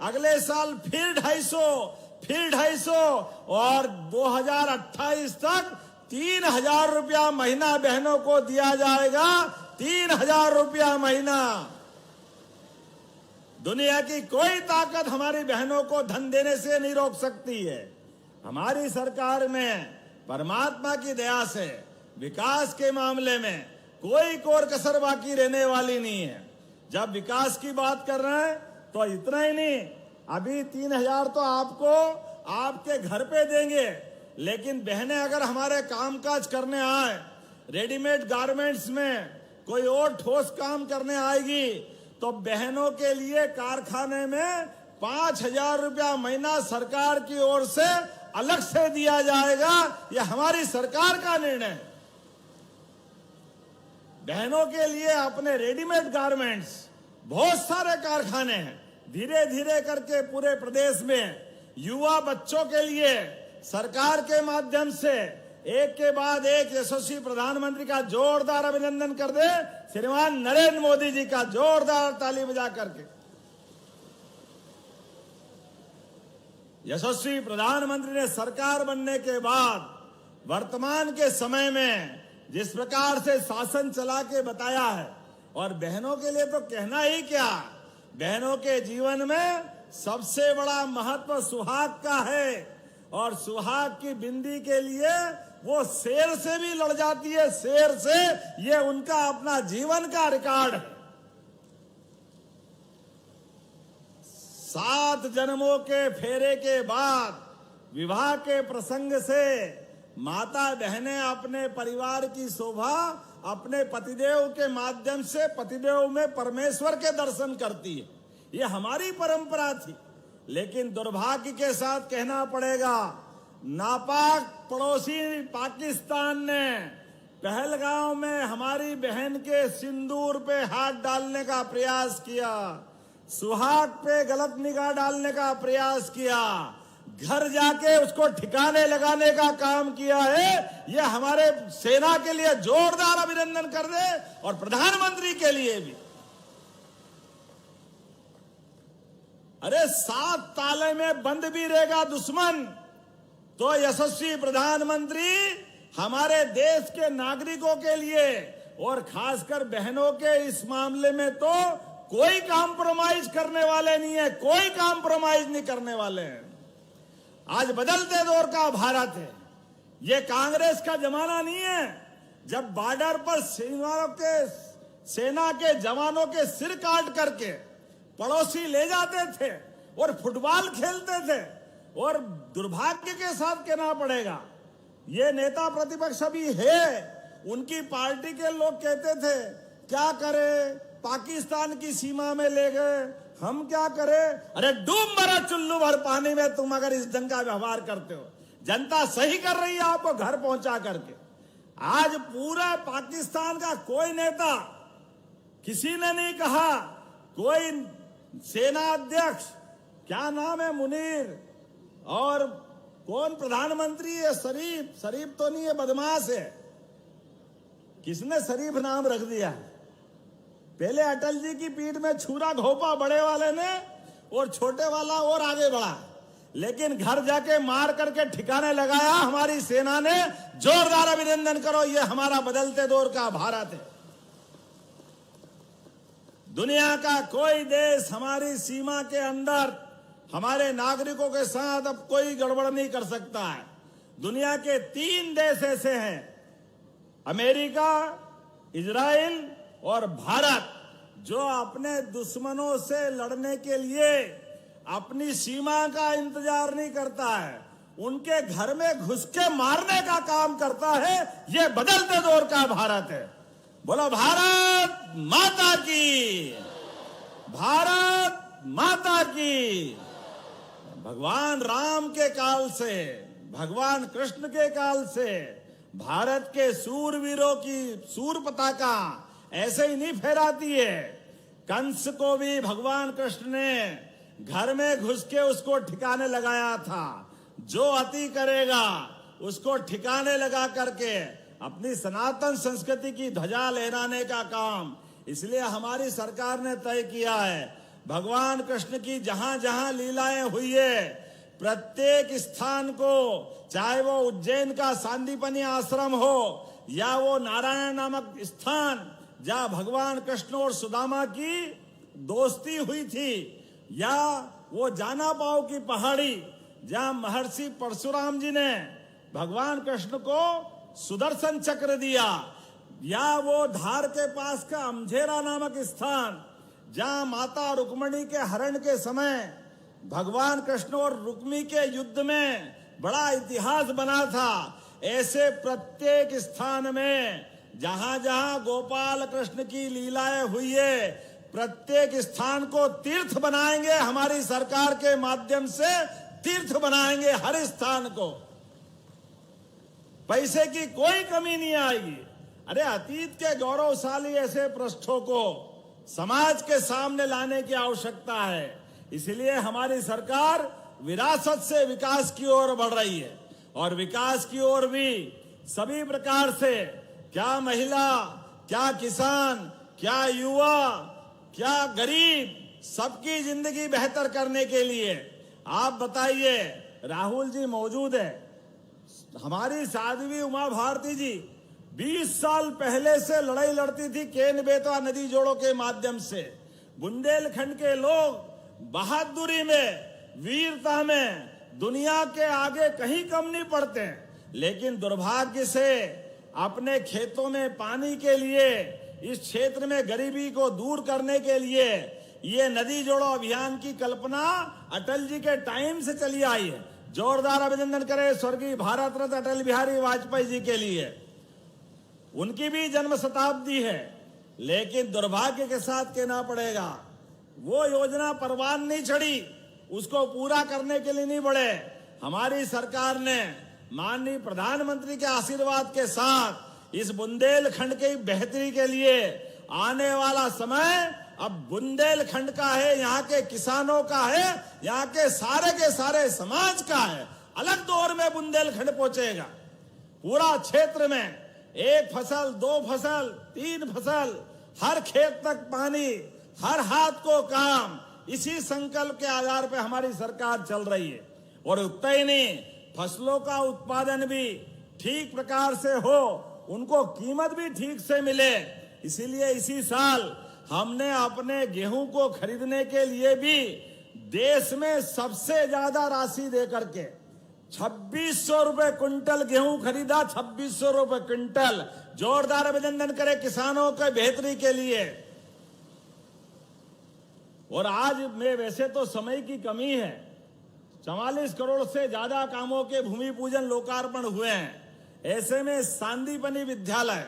अगले साल फिर 250 और 2028 तक 3000 रुपया महीना बहनों को दिया जाएगा। 3000 रुपया महीना। दुनिया की कोई ताकत हमारी बहनों को धन देने से नहीं रोक सकती है। हमारी सरकार में परमात्मा की दया से विकास के मामले में कोई कोर कसर बाकी रहने वाली नहीं है। जब विकास की बात कर रहे हैं तो इतना ही नहीं, अभी 3000 तो आपको आपके घर पे देंगे, लेकिन बहनें अगर हमारे कामकाज करने आए, रेडीमेड गारमेंट्स में कोई और ठोस काम करने आएगी तो बहनों के लिए कारखाने में 5000 रुपया महीना सरकार की ओर से अलग से दिया जाएगा। यह हमारी सरकार का निर्णय है। बहनों के लिए अपने रेडीमेड गारमेंट्स बहुत सारे कारखाने हैं, धीरे धीरे करके पूरे प्रदेश में युवा बच्चों के लिए सरकार के माध्यम से एक के बाद एक यशस्वी प्रधानमंत्री का जोरदार अभिनंदन कर दे श्रीमान नरेंद्र मोदी जी का, जोरदार ताली बजा करके। यशस्वी प्रधानमंत्री ने सरकार बनने के बाद वर्तमान के समय में जिस प्रकार से शासन चला के बताया है, और बहनों के लिए तो कहना ही क्या, बहनों के जीवन में सबसे बड़ा महत्व सुहाग का है और सुहाग की बिंदी के लिए वो शेर से भी लड़ जाती है, शेर से। ये उनका अपना जीवन का रिकॉर्ड है। 7 जन्मों के फेरे के बाद विवाह के प्रसंग से माता बहनें अपने परिवार की शोभा अपने पतिदेव के माध्यम से पतिदेव में परमेश्वर के दर्शन करती है। ये हमारी परंपरा थी, लेकिन दुर्भाग्य के साथ कहना पड़ेगा, नापाक पड़ोसी पाकिस्तान ने पहलगांव में हमारी बहन के सिंदूर पे हाथ डालने का प्रयास किया, सुहाग पे गलत निगाह डालने का प्रयास किया, घर जाके उसको ठिकाने लगाने का काम किया है। ये हमारे सेना के लिए जोरदार अभिनंदन कर दे और प्रधानमंत्री के लिए भी। अरे 7 ताले में बंद भी रहेगा दुश्मन, तो यशस्वी प्रधानमंत्री हमारे देश के नागरिकों के लिए और खासकर बहनों के इस मामले में तो कोई कॉम्प्रोमाइज करने वाले नहीं है, कोई कॉम्प्रोमाइज नहीं करने वाले हैं। आज बदलते दौर का भारत है, ये कांग्रेस का जमाना नहीं है जब बॉर्डर पर सेना के जवानों के सिर काट करके पड़ोसी ले जाते थे और फुटबॉल खेलते थे। और दुर्भाग्य के साथ कहना पड़ेगा, ये नेता प्रतिपक्ष अभी है, उनकी पार्टी के लोग कहते थे क्या करें, पाकिस्तान की सीमा में ले गए, हम क्या करें। अरे डूब मरा चुल्लू भर पानी में तुम अगर इस ढंग का व्यवहार करते हो। जनता सही कर रही है आपको घर पहुंचा करके। आज पूरा पाकिस्तान का कोई नेता, किसी ने नहीं कहा, कोई सेना अध्यक्ष, क्या नाम है, मुनीर, और कौन प्रधानमंत्री है, शरीफ तो नहीं है, बदमाश है, किसने शरीफ नाम रख दिया। पहले अटल जी की पीठ में छुरा घोपा बड़े वाले ने और छोटे वाला और आगे बढ़ा, लेकिन घर जाके मार करके ठिकाने लगाया हमारी सेना ने। जोरदार अभिनंदन करो, ये हमारा बदलते दौर का भारत है। दुनिया का कोई देश हमारी सीमा के अंदर हमारे नागरिकों के साथ अब कोई गड़बड़ नहीं कर सकता है। दुनिया के 3 देश ऐसे हैं, अमेरिका, इजराइल और भारत, जो अपने दुश्मनों से लड़ने के लिए अपनी सीमा का इंतजार नहीं करता है, उनके घर में घुस के मारने का काम करता है। ये बदलते दौर का भारत है। बोलो भारत माता की, भारत माता की। भगवान राम के काल से, भगवान कृष्ण के काल से भारत के सूरवीरों की सूर पताका ऐसे ही नहीं फहराती है। कंस को भी भगवान कृष्ण ने घर में घुस के उसको ठिकाने लगाया था। जो अति करेगा उसको ठिकाने लगा करके अपनी सनातन संस्कृति की ध्वजा लहराने का काम इसलिए हमारी सरकार ने तय किया है। भगवान कृष्ण की जहां जहां लीलाएं हुई है, प्रत्येक स्थान को, चाहे वो उज्जैन का सांदीपनि आश्रम हो या वो नारायण नामक स्थान जहां भगवान कृष्ण और सुदामा की दोस्ती हुई थी, या वो जाना पाओ की पहाड़ी जहां महर्षि परशुराम जी ने भगवान कृष्ण को सुदर्शन चक्र दिया, या वो धार के पास का अमझेरा नामक स्थान जहां माता रुक्मिणी के हरण के समय भगवान कृष्ण और रुक्मी के युद्ध में बड़ा इतिहास बना था। ऐसे प्रत्येक स्थान में जहां जहां गोपाल कृष्ण की लीलाएं हुई है, प्रत्येक स्थान को तीर्थ बनाएंगे। हमारी सरकार के माध्यम से तीर्थ बनाएंगे हर स्थान को। पैसे की कोई कमी नहीं आएगी। अरे अतीत के गौरवशाली ऐसे पृष्ठों को समाज के सामने लाने की आवश्यकता है। इसलिए हमारी सरकार विरासत से विकास की ओर बढ़ रही है, और विकास की ओर भी सभी प्रकार से, क्या महिला, क्या किसान, क्या युवा, क्या गरीब, सबकी जिंदगी बेहतर करने के लिए। आप बताइए, राहुल जी मौजूद है, हमारी साध्वी उमा भारती जी 20 साल पहले से लड़ाई लड़ती थी केन बेतवा नदी जोड़ों के माध्यम से। बुंदेलखंड के लोग बहादुरी में, वीरता में दुनिया के आगे कहीं कम नहीं पड़ते, लेकिन दुर्भाग्य से अपने खेतों में पानी के लिए, इस क्षेत्र में गरीबी को दूर करने के लिए ये नदी जोड़ो अभियान की कल्पना अटल जी के टाइम से चली आई है। जोरदार अभिनंदन करें स्वर्गीय भारत रत्न अटल बिहारी वाजपेयी जी के लिए। उनकी भी जन्म शताब्दी है, लेकिन दुर्भाग्य के साथ कहना पड़ेगा वो योजना परवान नहीं चढ़ी, उसको पूरा करने के लिए नहीं बढ़े। हमारी सरकार ने माननीय प्रधानमंत्री के आशीर्वाद के साथ इस बुंदेलखंड की बेहतरी के लिए आने वाला समय अब बुंदेलखंड का है, यहाँ के किसानों का है, यहाँ के सारे समाज का है। अलग दौर में बुंदेलखंड पहुंचेगा। पूरा क्षेत्र में 1 फसल, 2 फसल, 3 फसल, हर खेत तक पानी, हर हाथ को काम, इसी संकल्प के आधार पर हमारी सरकार चल रही है। और उतना ही नहीं, फसलों का उत्पादन भी ठीक प्रकार से हो, उनको कीमत भी ठीक से मिले। इसीलिए इसी साल हमने अपने गेहूं को खरीदने के लिए भी देश में सबसे ज्यादा राशि दे करके 2600 रुपए क्विंटल गेहूं खरीदा। 2600 रुपए क्विंटल। जोरदार अभिनंदन करें किसानों के बेहतरी के लिए। और आज में वैसे तो समय की कमी है, 44 करोड़ से ज्यादा कामों के भूमि पूजन लोकार्पण हुए हैं। ऐसे में सांदीपनि विद्यालय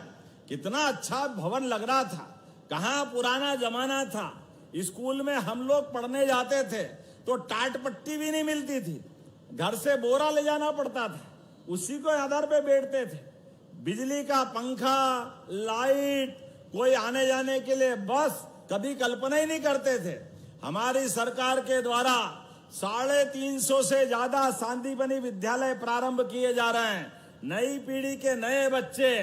कितना अच्छा भवन लग रहा था, कहाँ पुराना जमाना था। स्कूल में हम लोग पढ़ने जाते थे तो टाट पट्टी भी नहीं मिलती थी, घर से बोरा ले जाना पड़ता था, उसी को आधार पे बैठते थे। बिजली का पंखा, लाइट, कोई आने जाने के लिए बस कभी कल्पना ही नहीं करते थे। हमारी सरकार के द्वारा 350 से ज्यादा सांदीपनि विद्यालय प्रारंभ किए जा रहे हैं। नई पीढ़ी के नए बच्चे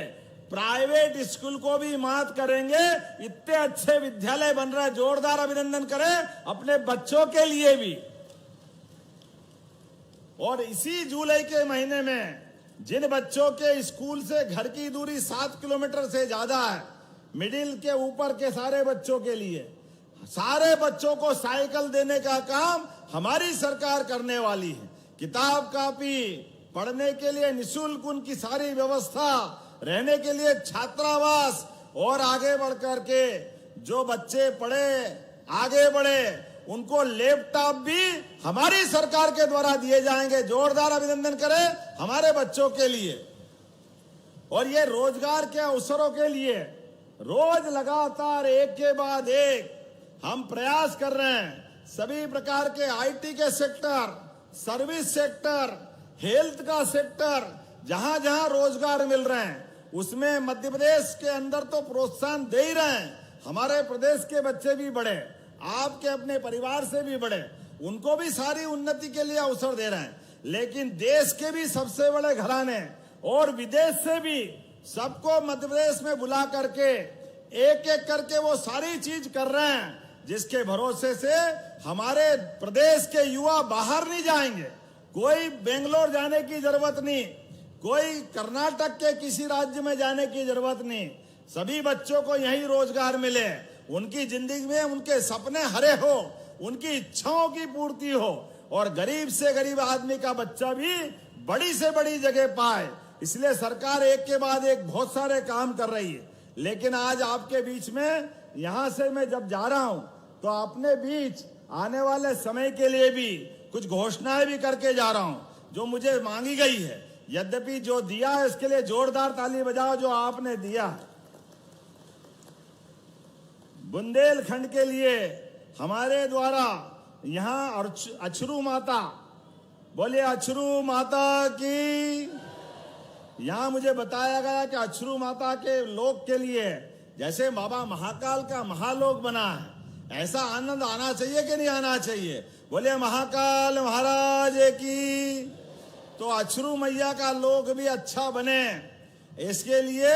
प्राइवेट स्कूल को भी मात करेंगे, इतने अच्छे विद्यालय बन रहे हैं। जोरदार अभिनंदन करें अपने बच्चों के लिए भी। और इसी जुलाई के महीने में जिन बच्चों के स्कूल से घर की दूरी 7 किलोमीटर से ज्यादा है, मिडिल के ऊपर के सारे बच्चों के लिए, सारे बच्चों को साइकिल देने का काम हमारी सरकार करने वाली है। किताब कापी, पढ़ने के लिए निःशुल्क उनकी सारी व्यवस्था, रहने के लिए छात्रावास, और आगे बढ़ करके जो बच्चे पढ़े, आगे बढ़े, उनको लैपटॉप भी हमारी सरकार के द्वारा दिए जाएंगे। जोरदार अभिनंदन करें हमारे बच्चों के लिए। और ये रोजगार के अवसरों के लिए रोज लगातार एक के बाद एक हम प्रयास कर रहे हैं। सभी प्रकार के आईटी के सेक्टर, सर्विस सेक्टर, हेल्थ का सेक्टर, जहां जहां रोजगार मिल रहे हैं उसमें मध्य प्रदेश के अंदर तो प्रोत्साहन दे ही रहे हैं। हमारे प्रदेश के बच्चे भी बढ़े, आपके अपने परिवार से भी बढ़े, उनको भी सारी उन्नति के लिए अवसर दे रहे हैं। लेकिन देश के भी सबसे बड़े घराने और विदेश से भी सबको मध्य प्रदेश में बुला करके एक एक करके वो सारी चीज कर रहे हैं, जिसके भरोसे से हमारे प्रदेश के युवा बाहर नहीं जाएंगे। कोई बेंगलोर जाने की जरूरत नहीं, कोई कर्नाटक के किसी राज्य में जाने की जरूरत नहीं। सभी बच्चों को यही रोजगार मिले, उनकी जिंदगी में उनके सपने हरे हो, उनकी इच्छाओं की पूर्ति हो और गरीब से गरीब आदमी का बच्चा भी बड़ी से बड़ी जगह पाए। इसलिए सरकार एक के बाद एक बहुत सारे काम कर रही है। लेकिन आज आपके बीच में यहां से मैं जब जा रहा हूं तो अपने बीच आने वाले समय के लिए भी कुछ घोषणाएं भी करके जा रहा हूं जो मुझे मांगी गई है। यद्यपि जो दिया है इसके लिए जोरदार ताली बजाओ जो आपने दिया। बुंदेलखंड के लिए हमारे द्वारा यहां अछरू माता, बोले अछरू माता की। यहां मुझे बताया गया कि अछरू माता के लोक के लिए जैसे बाबा महाकाल का महालोक बना है, ऐसा आनंद आना चाहिए कि नहीं आना चाहिए? बोले महाकाल महाराज की। तो अछरू मैया का लोक भी अच्छा बने, इसके लिए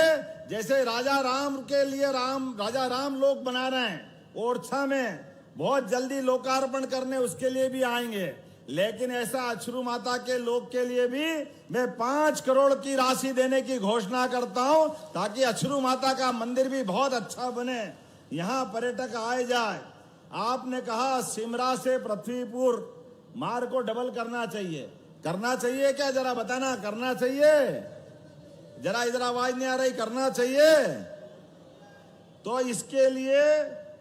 जैसे राजा राम के लिए राजा राम लोक बना रहे हैं ओरछा में, बहुत जल्दी लोकार्पण करने उसके लिए भी आएंगे। लेकिन ऐसा अछरू माता के लोक के लिए भी मैं 5 करोड़ की राशि देने की घोषणा करता हूं, ताकि अछरू माता का मंदिर भी बहुत अच्छा बने, यहां पर्यटक आए जाए। आपने कहा सिमरा से पृथ्वीपुर मार्ग को डबल करना चाहिए, करना चाहिए क्या? जरा बताना, करना चाहिए? जरा इधर आवाज नहीं आ रही, करना चाहिए? तो इसके लिए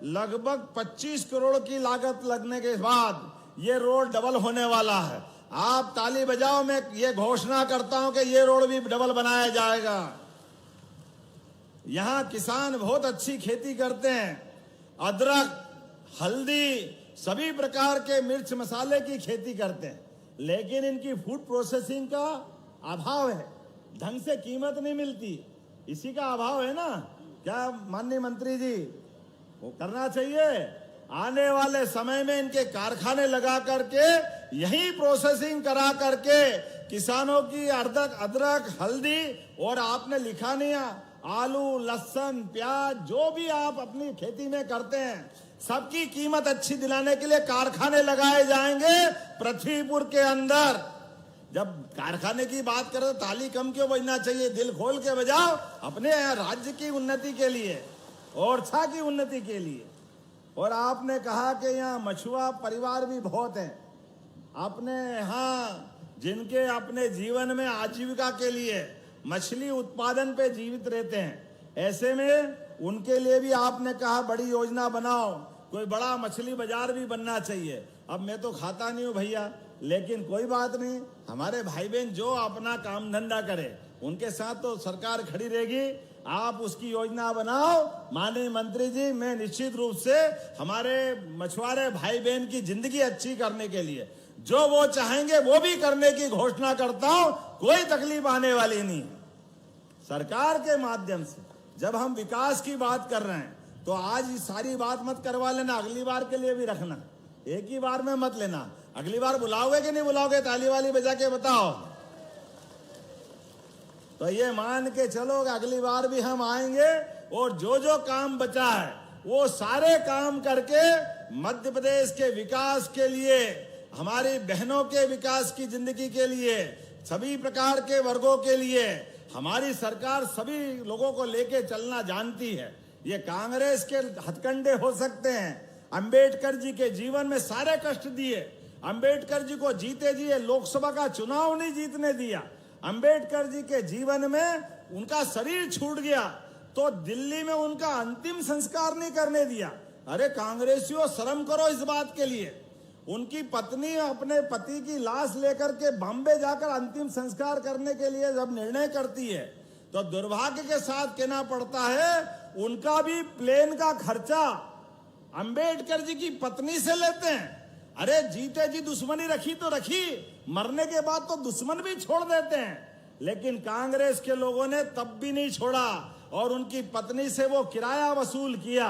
लगभग 25 करोड़ की लागत लगने के बाद ये रोड डबल होने वाला है। आप ताली बजाओ, मैं ये घोषणा करता हूं कि ये रोड भी डबल बनाया जाएगा। यहां किसान बहुत अच्छी खेती करते हैं, अदरक, हल्दी, सभी प्रकार के मिर्च मसाले की खेती करते हैं, लेकिन इनकी फूड प्रोसेसिंग का अभाव है, ढंग से कीमत नहीं मिलती, इसी का अभाव है ना। क्या माननीय मंत्री जी, वो करना चाहिए। आने वाले समय में इनके कारखाने लगा करके यही प्रोसेसिंग करा करके किसानों की अदरक, हल्दी और आपने लिखा नहीं आलू, लहसुन, प्याज, जो भी आप अपनी खेती में करते हैं सबकी कीमत अच्छी दिलाने के लिए कारखाने लगाए जाएंगे पृथ्वीपुर के अंदर। जब कारखाने की बात करें तो ताली कम क्यों बजना चाहिए, दिल खोल के बजाओ, अपने राज्य की उन्नति के लिए, ओरछा की उन्नति के लिए। और आपने कहा कि यहाँ मछुआ परिवार भी बहुत हैं, अपने यहाँ जिनके अपने जीवन में आजीविका के लिए मछली उत्पादन पे जीवित रहते हैं, ऐसे में उनके लिए भी आपने कहा बड़ी योजना बनाओ, कोई बड़ा मछली बाजार भी बनना चाहिए। अब मैं तो खाता नहीं हूं भैया, लेकिन कोई बात नहीं, हमारे भाई बहन जो अपना काम धंधा करे उनके साथ तो सरकार खड़ी रहेगी। आप उसकी योजना बनाओ माननीय मंत्री जी। मैं निश्चित रूप से हमारे मछुआरे भाई बहन की जिंदगी अच्छी करने के लिए जो वो चाहेंगे वो भी करने की घोषणा करता हूं, कोई तकलीफ आने वाली नहीं। सरकार के माध्यम से जब हम विकास की बात कर रहे हैं तो आज ये सारी बात मत करवा लेना, अगली बार के लिए भी रखना, एक ही बार में मत लेना। अगली बार बुलाओगे कि नहीं बुलाओगे? ताली वाली बजा के बताओ। तो ये मान के चलो कि अगली बार भी हम आएंगे और जो जो काम बचा है वो सारे काम करके मध्य प्रदेश के विकास के लिए, हमारी बहनों के विकास की जिंदगी के लिए, सभी प्रकार के वर्गों के लिए हमारी सरकार सभी लोगों को लेके चलना जानती है। ये कांग्रेस के हथकंडे हो सकते हैं, अंबेडकर जी के जीवन में सारे कष्ट दिए, अंबेडकर जी को जीते जी लोकसभा का चुनाव नहीं जीतने दिया, अंबेडकर जी के जीवन में उनका शरीर छूट गया तो दिल्ली में उनका अंतिम संस्कार नहीं करने दिया, अरे कांग्रेसियों, शर्म करो इस बात के लिए। उनकी पत्नी अपने पति की लाश लेकर के बॉम्बे जाकर अंतिम संस्कार करने के लिए जब निर्णय करती है तो दुर्भाग्य के साथ कहना पड़ता है उनका भी प्लेन का खर्चा अंबेडकर जी की पत्नी से लेते हैं। अरे जीते जी दुश्मनी रखी तो रखी, मरने के बाद तो दुश्मन भी छोड़ देते हैं। लेकिन कांग्रेस के लोगों ने तब भी नहीं छोड़ा और उनकी पत्नी से वो किराया वसूल किया।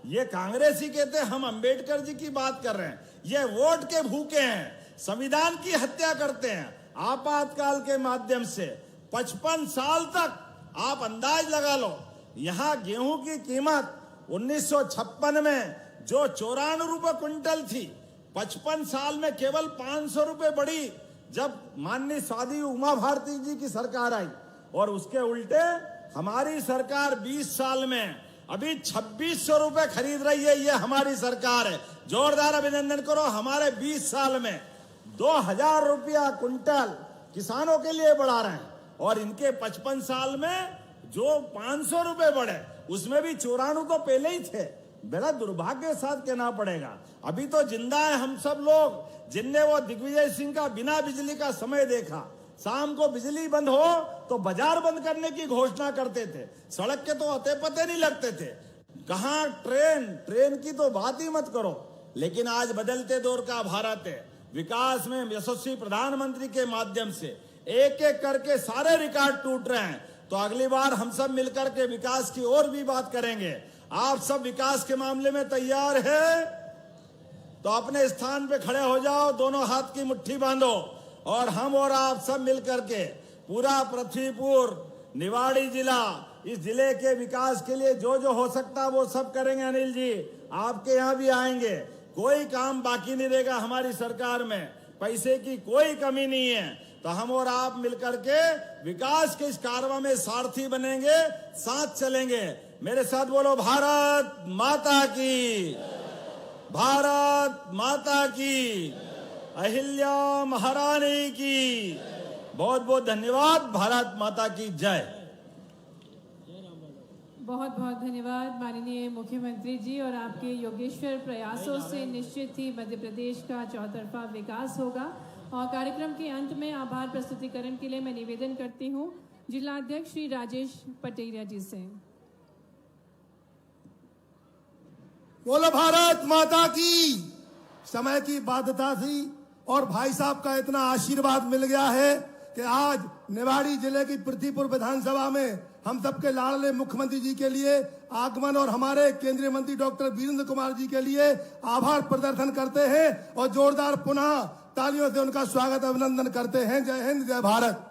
ये कांग्रेस ही कहते हैं हम अंबेडकर जी की बात कर रहे हैं। ये वोट के भूखे हैं, संविधान की हत्या करते हैं आपातकाल के माध्यम से। 55 साल तक आप अंदाज लगा लो, यहां गेहूं की कीमत 1956 में जो 94 रुपए क्विंटल थी, 55 साल में केवल 500 रुपए बढ़ी जब माननीय साध्वी उमा भारती जी की सरकार आई। और उसके उल्टे हमारी सरकार 20 साल में अभी 2600 रुपए खरीद रही है। ये हमारी सरकार है, जोरदार अभिनंदन करो। हमारे 20 साल में 2000 रुपया क्विंटल किसानों के लिए बढ़ा रहे हैं और इनके 55 साल में जो 500 रुपए बढ़े उसमें भी 94 तो पहले ही थे। बड़ा दुर्भाग्य के साथ कहना पड़ेगा। अभी तो जिंदा है हम सब लोग जिनने वो दिग्विजय सिंह का बिना बिजली का समय देखा। शाम को बिजली बंद हो तो बाजार बंद करने की घोषणा करते थे, सड़क के तो अते पते नहीं लगते थे। कहां ट्रेन की तो बात ही मत करो। लेकिन आज बदलते दौर का भारत है, विकास में यशस्वी प्रधानमंत्री के माध्यम से एक एक करके सारे रिकॉर्ड टूट रहे हैं। तो अगली बार हम सब मिलकर के विकास की और भी बात करेंगे। आप सब विकास के मामले में तैयार है तो अपने स्थान पे खड़े हो जाओ, दोनों हाथ की मुट्ठी बांधो और हम और आप सब मिलकर के पूरा पृथ्वीपुर निवाड़ी जिला, इस जिले के विकास के लिए जो जो हो सकता वो सब करेंगे। अनिल जी आपके यहाँ भी आएंगे, कोई काम बाकी नहीं रहेगा। हमारी सरकार में पैसे की कोई कमी नहीं है। तो हम और आप मिलकर के विकास के इस कारवां में सारथी बनेंगे, साथ चलेंगे। मेरे साथ बोलो भारत माता की, भारत माता की, अहिल्या महारानी की। बहुत बहुत धन्यवाद। भारत माता की जय। बहुत बहुत धन्यवाद माननीय मुख्यमंत्री जी। और आपके योगेश्वर प्रयासों से निश्चित ही मध्य प्रदेश का चौतरफा विकास होगा। और कार्यक्रम के अंत में आभार प्रस्तुतिकरण के लिए मैं निवेदन करती हूँ जिला अध्यक्ष श्री राजेश पटेरिया जी से। बोलो भारत माता की। समय की बाध्यता थी और भाई साहब का इतना आशीर्वाद मिल गया है कि आज निवाड़ी जिले की पृथ्वीपुर विधानसभा में हम सबके लाडले मुख्यमंत्री जी के लिए आगमन और हमारे केंद्रीय मंत्री डॉक्टर वीरेंद्र कुमार जी के लिए आभार प्रदर्शन करते हैं और जोरदार पुनः तालियों से उनका स्वागत अभिनंदन करते हैं। जय हिंद, जय भारत।